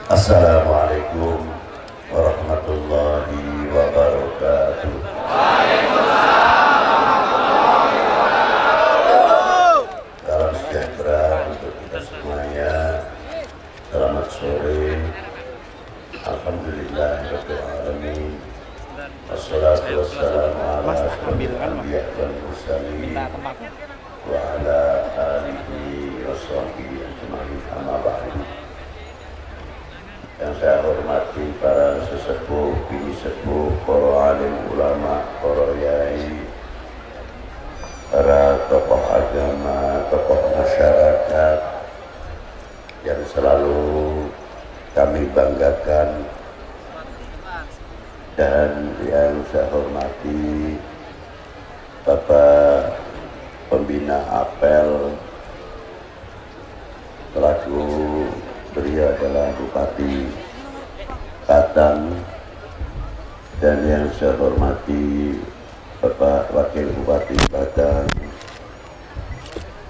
Assalamualaikum warahmatullahi wabarakatuh. Salam sejahtera untuk kita semuanya. Selamat sore. Alhamdulillahirabbil alamin. Wassalatu wassalamu ala asyrofil anbiya wal mursalin wa ala alihi washabbihi ajmain, amma ba'du. Yang saya hormati para sesepuh, bini sepuh, para alim ulama, para yai, para tokoh agama, tokoh masyarakat yang selalu kami banggakan, dan yang saya hormati Bapak Pembina Apel selaku beliau adalah Bupati Batang, dan yang saya hormati Bapak Wakil Bupati Batang.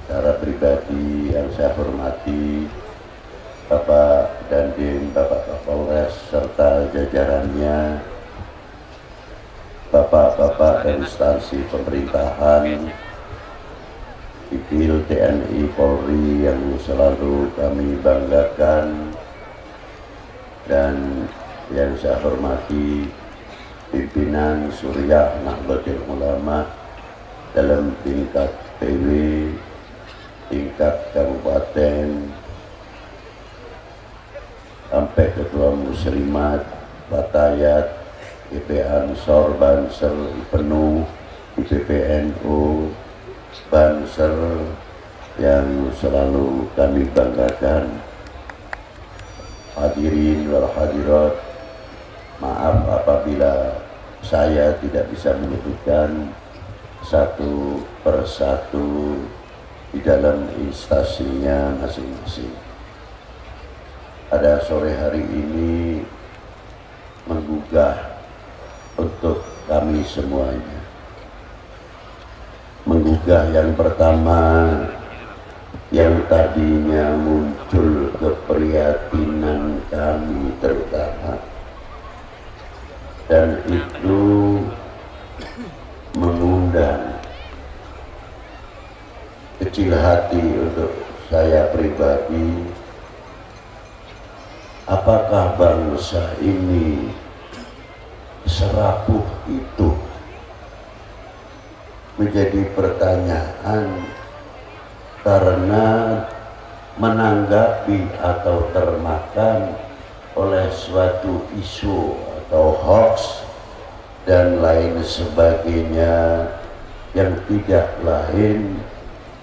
Secara pribadi yang saya hormati Bapak Dandim, Bapak Kapolres serta jajarannya, Bapak-bapak dan instansi pemerintahan, Sipil, TNI, Polri yang selalu kami banggakan, dan yang saya hormati pimpinan Suriah Nahdlatul Ulama dalam tingkat PW, tingkat kabupaten, sampai ketua muslimat, batayat, IP Ansor, Banser, IPNU, IPPNU, Banser yang selalu kami banggakan. Hadirin wal hadirat, maaf apabila saya tidak bisa menyebutkan satu persatu di dalam instasinya masing-masing. Pada sore hari ini menggugah untuk kami semuanya. Menggugah yang pertama, yang tadinya muncul keprihatinan kami terutama, dan itu mengundang kecil hati untuk saya pribadi. Apakah bangsa ini serapuh itu? Menjadi pertanyaan karena menanggapi atau termakan oleh suatu isu atau hoax dan lain sebagainya yang tidak lain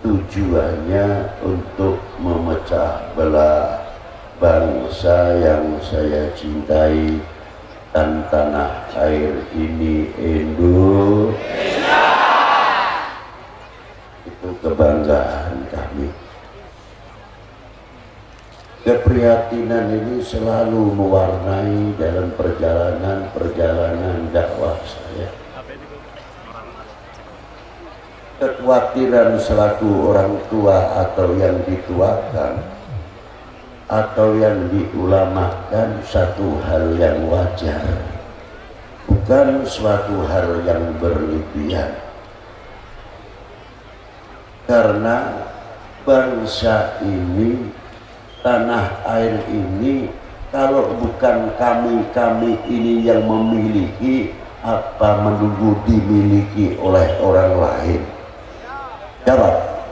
tujuannya untuk memecah belah bangsa yang saya cintai dan tanah air ini, Indonesia. Itu kebanggaan kami. Keprihatinan ini selalu mewarnai dalam perjalanan dakwah saya. Kekhawatiran selaku orang tua atau yang dituakan atau yang diulamakan satu hal yang wajar, bukan suatu hal yang berlebihan. Karena bangsa ini, tanah air ini, kalau bukan kami ini yang memiliki, apa menunggu dimiliki oleh orang lain? Jawab.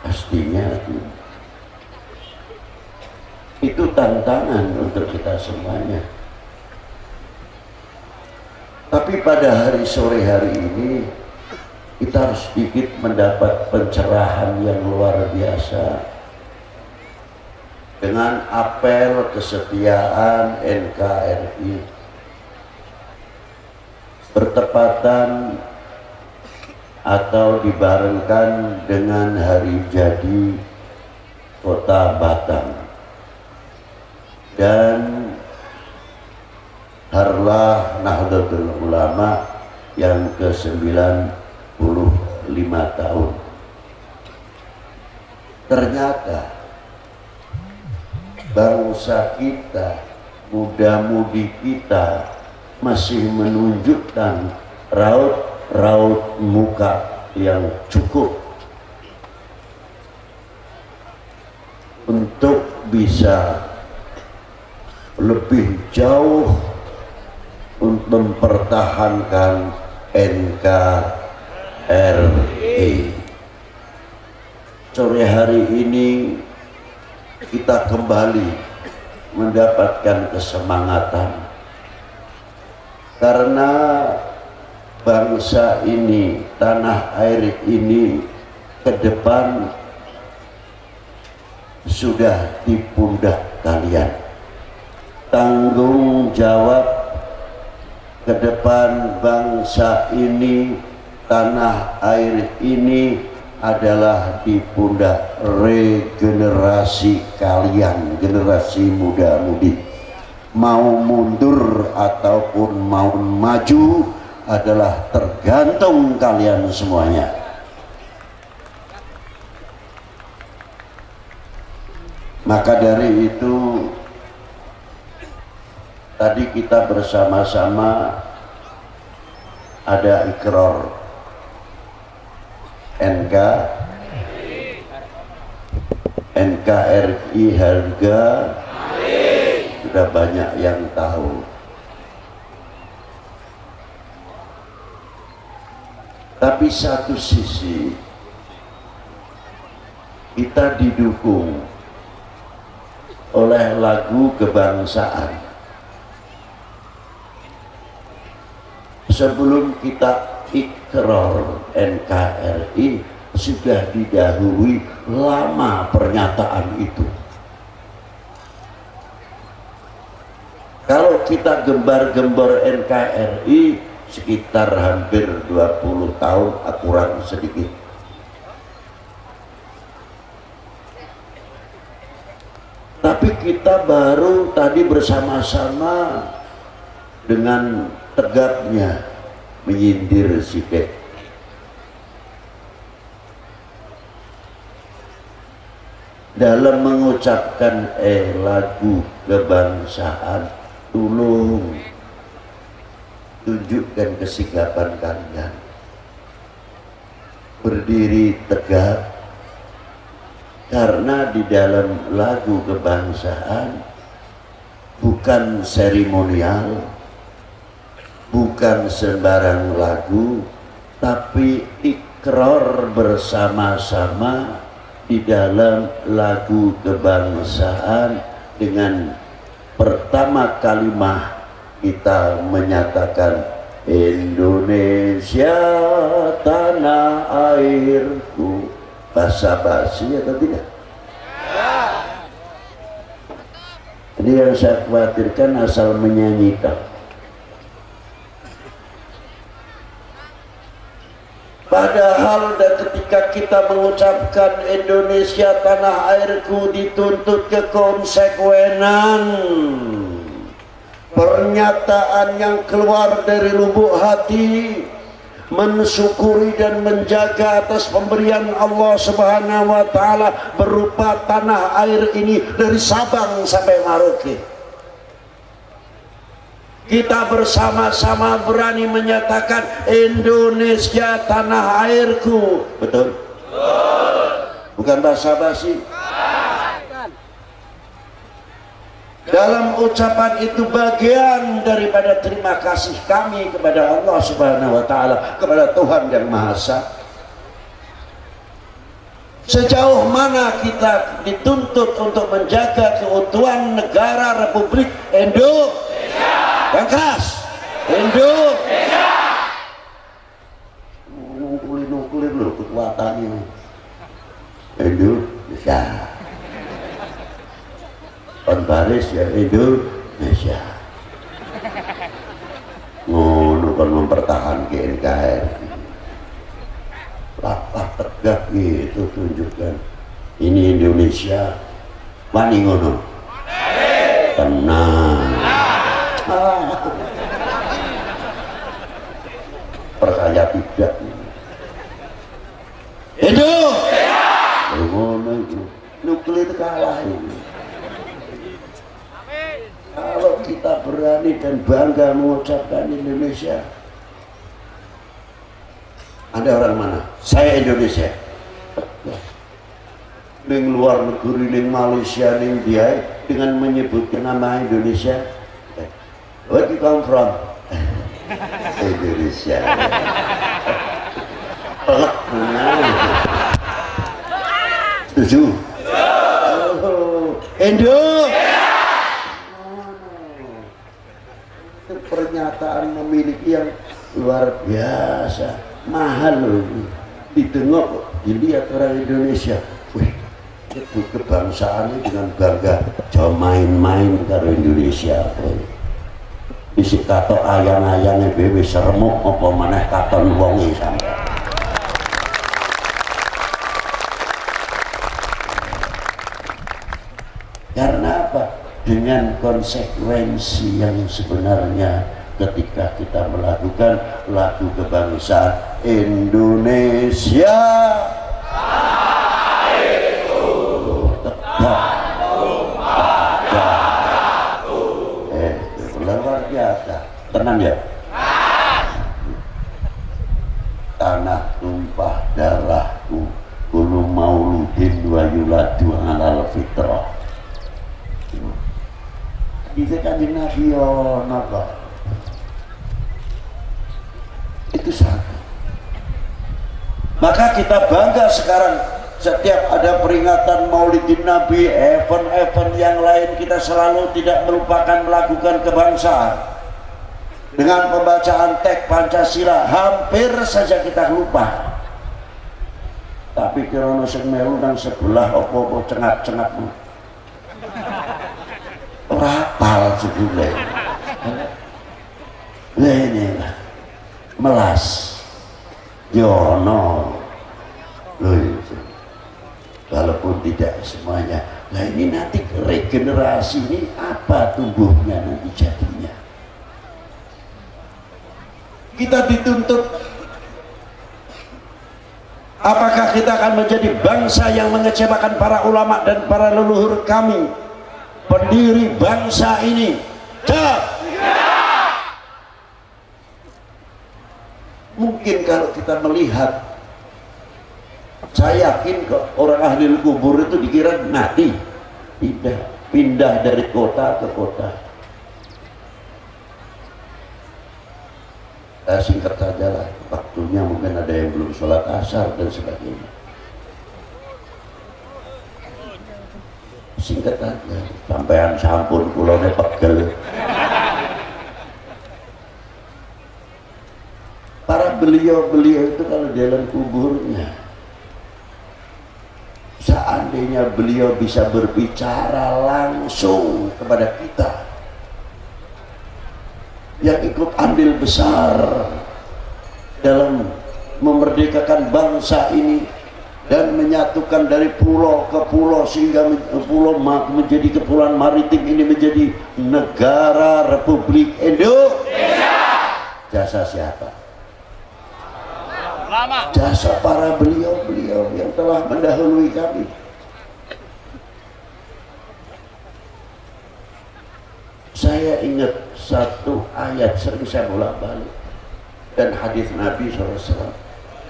Pastinya itu tantangan untuk kita semuanya. Tapi pada hari sore hari ini kita harus sedikit mendapat pencerahan yang luar biasa dengan apel kesetiaan NKRI bertepatan atau dibarengkan dengan hari jadi Kota Batang dan Harlah Nahdlatul Ulama yang ke-95 tahun. Ternyata bangsa kita, muda-mudi kita masih menunjukkan raut muka yang cukup untuk bisa lebih jauh untuk mempertahankan NKRI. Sore hari ini kita kembali mendapatkan kesemangatan karena bangsa ini, tanah air ini ke depan sudah di pundak kalian. Tanggung jawab ke depan bangsa ini, tanah air ini adalah di pundak regenerasi kalian, generasi muda-mudi. Mau mundur ataupun mau maju adalah tergantung kalian semuanya. Maka dari itu tadi kita bersama-sama ada ikrar NKRI harga sudah banyak yang tahu. Tapi satu sisi kita didukung oleh lagu kebangsaan. Sebelum kita ikrar NKRI sudah didahului lama pernyataan itu. Kalau kita gembar-gembor NKRI sekitar hampir 20 tahun kurang sedikit. Tapi kita baru tadi bersama-sama dengan tegapnya menyindir Sibek. Dalam mengucapkan lagu kebangsaan, tolong tunjukkan kesigapan kalian. Berdiri tegak, karena di dalam lagu kebangsaan bukan seremonial, bukan sembarang lagu, tapi ikrar bersama-sama di dalam lagu kebangsaan. Dengan pertama kalimah kita menyatakan Indonesia tanah airku. Basa-basi atau tidak? Ini yang saya khawatirkan asal menyanyikan. Padahal ketika kita mengucapkan Indonesia tanah airku dituntut kekonsekwenan. Pernyataan yang keluar dari lubuk hati, mensyukuri dan menjaga atas pemberian Allah Subhanahu wa Ta'ala berupa tanah air ini dari Sabang sampai Merauke. Kita bersama-sama berani menyatakan Indonesia tanah airku. Betul? Bukan basa-basi. Dalam ucapan itu bagian daripada terima kasih kami kepada Allah Subhanahu wa Ta'ala, kepada Tuhan yang Maha Esa. Sejauh mana kita dituntut untuk menjaga keutuhan negara Republik Indonesia. Yang keras, Indonesia. Nuklir loh kekuatannya. Indonesia. Baris ya Indonesia. Ngono kan mempertahankan NKRI. Lapah tegak gitu tunjukkan. Ini Indonesia. Wani ngono. Tenang. Percaya tidak. Indonesia. Ngono itu. Nuklir kalah ini. kita berani dan bangga mengucapkan Indonesia. Ada orang mana? Saya Indonesia. Ning luar negeri, ning Malaysia, ning dia dengan menyebutkan nama Indonesia. Where you come from? Indonesia. Setuju? Indo. Itu pernyataan memiliki yang luar biasa, mahal loh. Ditengok, dilihat orang Indonesia. Wih, itu kebangsaannya dengan bangga. Jangan main-main karo Indonesia. Isi kato ayang-ayangnya bewe seremuk apa maneh katon wonge sampai. Karena apa? Dengan konsekuensi yang sebenarnya ketika kita melakukan lagu kebangsaan Indonesia luar biasa. Tenang ya. Tanah tumpah darahku, kullu mauludin wa yuladu alal fitrah. Itu kan Nabi Nabi. Itu satu. Maka kita bangga sekarang setiap ada peringatan Maulidin Nabi, event-event yang lain, kita selalu tidak melupakan melakukan kebangsaan. Dengan pembacaan teks Pancasila hampir saja kita lupa. Tapi kirana sing melu nang sebelah apa-apa cengak-cengak. Rapal sebule. Lah ini lah. Melas. Yono. Loh itu. Walaupun tidak semuanya. Nah ini nanti regenerasi ini apa tumbuhnya nanti jadinya. Kita dituntut. Apakah kita akan menjadi bangsa yang mengecewakan para ulama dan para leluhur kami, pendiri bangsa ini? Jawab. Mungkin kalau kita melihat, saya yakin kok orang ahli kubur itu dikira mati, tidak, pindah dari kota ke kota. Singkat saja lah, waktunya mungkin ada yang belum sholat asar dan sebagainya. Singkat aja, sampean sampun kulone pegel. Para beliau-beliau itu kalau dalam kuburnya, seandainya beliau bisa berbicara langsung kepada kita yang ikut andil besar dalam memerdekakan bangsa ini dan menyatukan dari pulau ke pulau sehingga pulau menjadi kepulauan maritim ini menjadi negara Republik Indonesia. Jasa siapa? Jasa para beliau-beliau yang telah mendahului kami. Saya ingat satu ayat sering saya bolak-balik dan hadis Nabi SAW.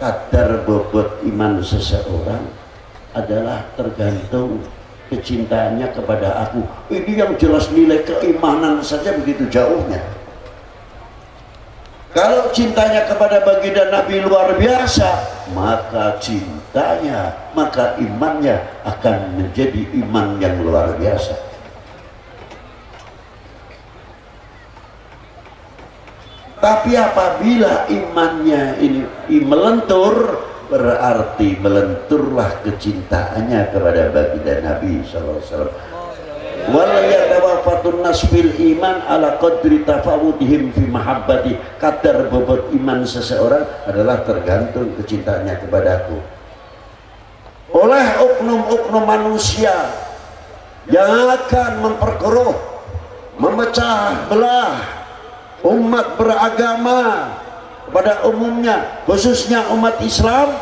Kadar bobot iman seseorang adalah tergantung kecintaannya kepada aku. Ini yang jelas nilai keimanan saja begitu jauhnya. Kalau cintanya kepada baginda Nabi luar biasa, maka cintanya, maka imannya akan menjadi iman yang luar biasa. Tapi apabila imannya ini melentur, berarti melenturlah kecintaannya kepada baginda Nabi SAW. Wala yatawafatun nasfil iman ala qadri tafawudihim fi mahabbati. Kadar bobot iman seseorang adalah tergantung kecintaannya kepadaku oleh oknum-oknum manusia yang akan memperkeruh, memecah belah umat beragama pada umumnya, khususnya umat Islam,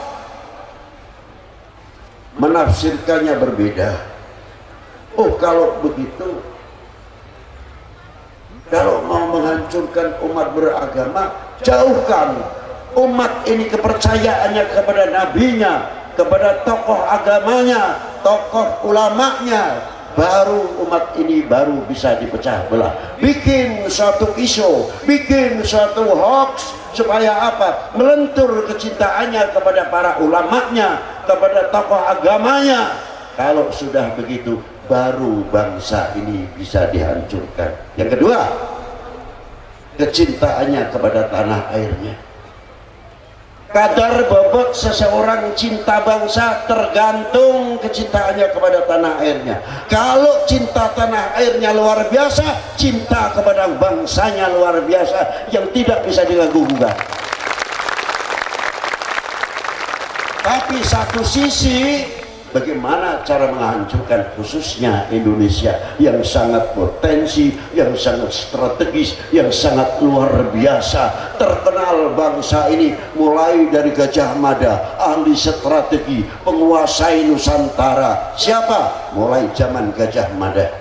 menafsirkannya berbeda. Oh kalau begitu Kalau mau menghancurkan umat beragama, jauhkan umat ini kepercayaannya kepada nabinya, kepada tokoh agamanya, tokoh ulamanya, baru umat ini baru bisa dipecah belah. Bikin suatu isu, bikin suatu hoax, supaya apa? Melentur kecintaannya kepada para ulamanya, kepada tokoh agamanya. Kalau sudah begitu, baru bangsa ini bisa dihancurkan. Yang kedua, kecintaannya kepada tanah airnya. Kadar bobot seseorang cinta bangsa tergantung kecintaannya kepada tanah airnya. Kalau cinta tanah airnya luar biasa, cinta kepada bangsanya luar biasa yang tidak bisa diganggu-gugat. Tapi satu sisi, bagaimana cara menghancurkan khususnya Indonesia yang sangat potensi, yang sangat strategis, yang sangat luar biasa. Terkenal bangsa ini mulai dari Gajah Mada, ahli strategi, penguasai Nusantara. Siapa? Mulai zaman Gajah Mada.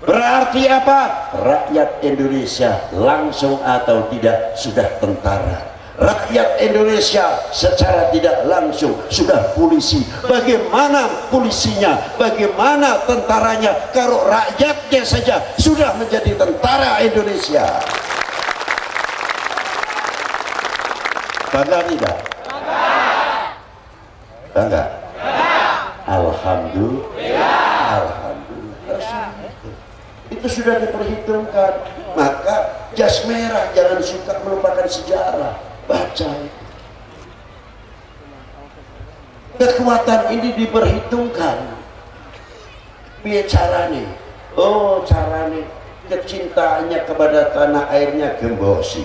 Berarti apa? Rakyat Indonesia langsung atau tidak sudah tentara. Rakyat Indonesia secara tidak langsung sudah polisi. Bagaimana polisinya, bagaimana tentaranya, kalau rakyatnya saja sudah menjadi tentara Indonesia? Bangga tidak? Bangga? Alhamdulillah. Alhamdulillah. Itu sudah diperhitungkan. Maka jas merah jangan suka melupakan sejarah. Baca itu. Kekuatan ini diperhitungkan. Bicara nih, oh carane kecintaannya kepada tanah airnya gembosi,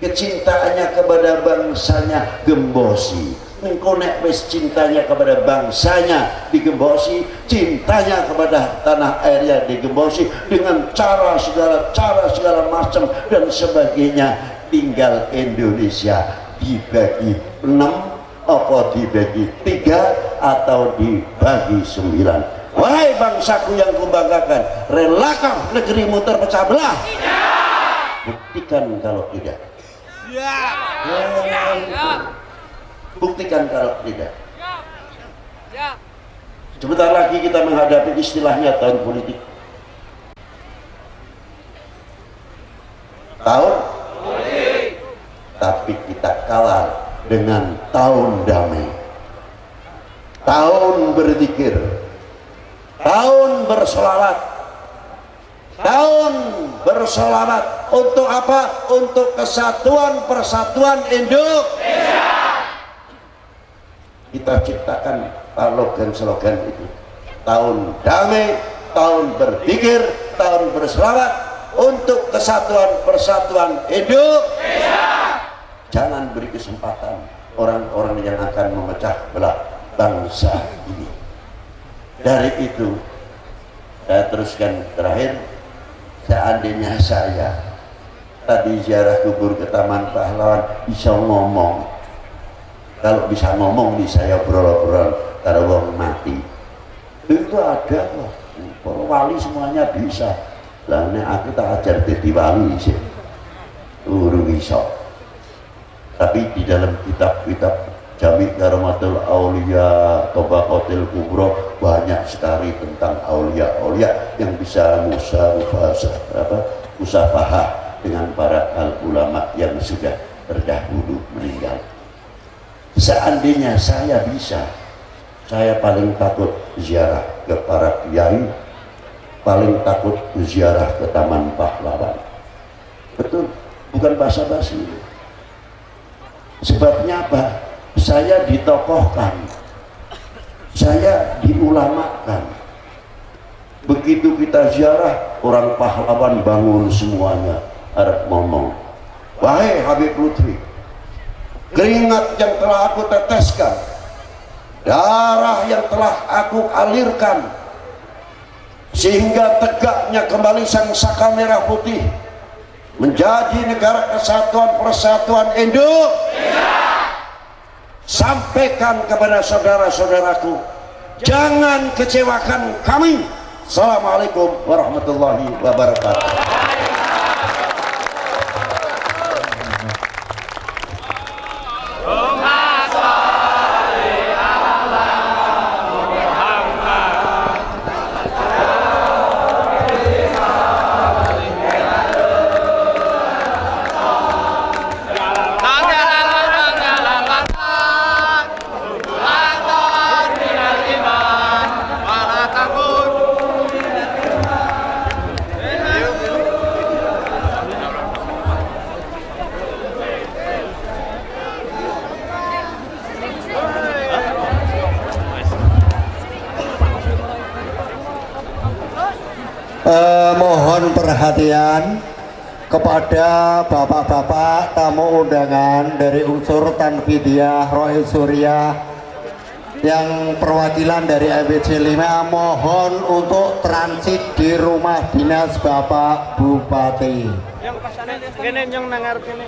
kecintaannya kepada bangsanya gembosi. Engkau nek wis cintanya kepada bangsanya digembosi, cintanya kepada tanah airnya digembosi dengan cara segala macam dan sebagainya. Tinggal Indonesia dibagi 6 apa dibagi 3 atau dibagi 9. Wahai bangsaku yang kubanggakan, relakah negerimu terpecah belah? Tidak. Buktikan kalau tidak. Buktikan kalau tidak. Sebentar lagi kita menghadapi istilahnya tahun politik. Tahun politik. Tapi kita kawal dengan tahun damai, tahun berzikir, tahun bersolawat. Tahun bersolawat untuk apa? Untuk kesatuan persatuan Indonesia. Kita ciptakan slogan itu. Tahun damai, tahun berzikir, tahun bersolawat untuk kesatuan persatuan Indonesia. Jangan beri kesempatan orang-orang yang akan memecah belah bangsa ini. Dari itu saya teruskan terakhir, seandainya saya tadi ziarah kubur ke Taman Pahlawan bisa ngomong, kalau bisa ngomong nih saya obrol-obrol karo wong mati, itu ada kok. Para wali semuanya bisa. Lah nek aku tak ajar dadi wali sih urung iso. Tapi di dalam kitab-kitab Jami' Karamatul Aulia, Tabaqatul Kubra banyak sekali tentang aulia-aulia yang bisa musafahah dengan para ulama yang sudah terdahulu meninggal. Seandainya saya bisa, saya paling takut ziarah ke para kiai, paling takut ziarah ke Taman Pahlawan. Betul, bukan basa-basi. Sebabnya apa? Saya ditokohkan, saya diulamakan. Begitu kita ziarah, orang pahlawan bangun semuanya, arep ngomong, wahai Habib Lutfi, keringat yang telah aku teteskan, darah yang telah aku alirkan, sehingga tegaknya kembali sang saka merah putih menjadi negara kesatuan persatuan Indonesia. Sampaikan kepada saudara-saudaraku, jangan kecewakan kami. Assalamualaikum warahmatullahi wabarakatuh. Mohon perhatian kepada bapak-bapak tamu undangan dari unsur Tanfidiyah Rohis Surya yang perwakilan dari MPC 5, mohon untuk transit di rumah dinas Bapak Bupati. Yang pasane kene yang nangar kene.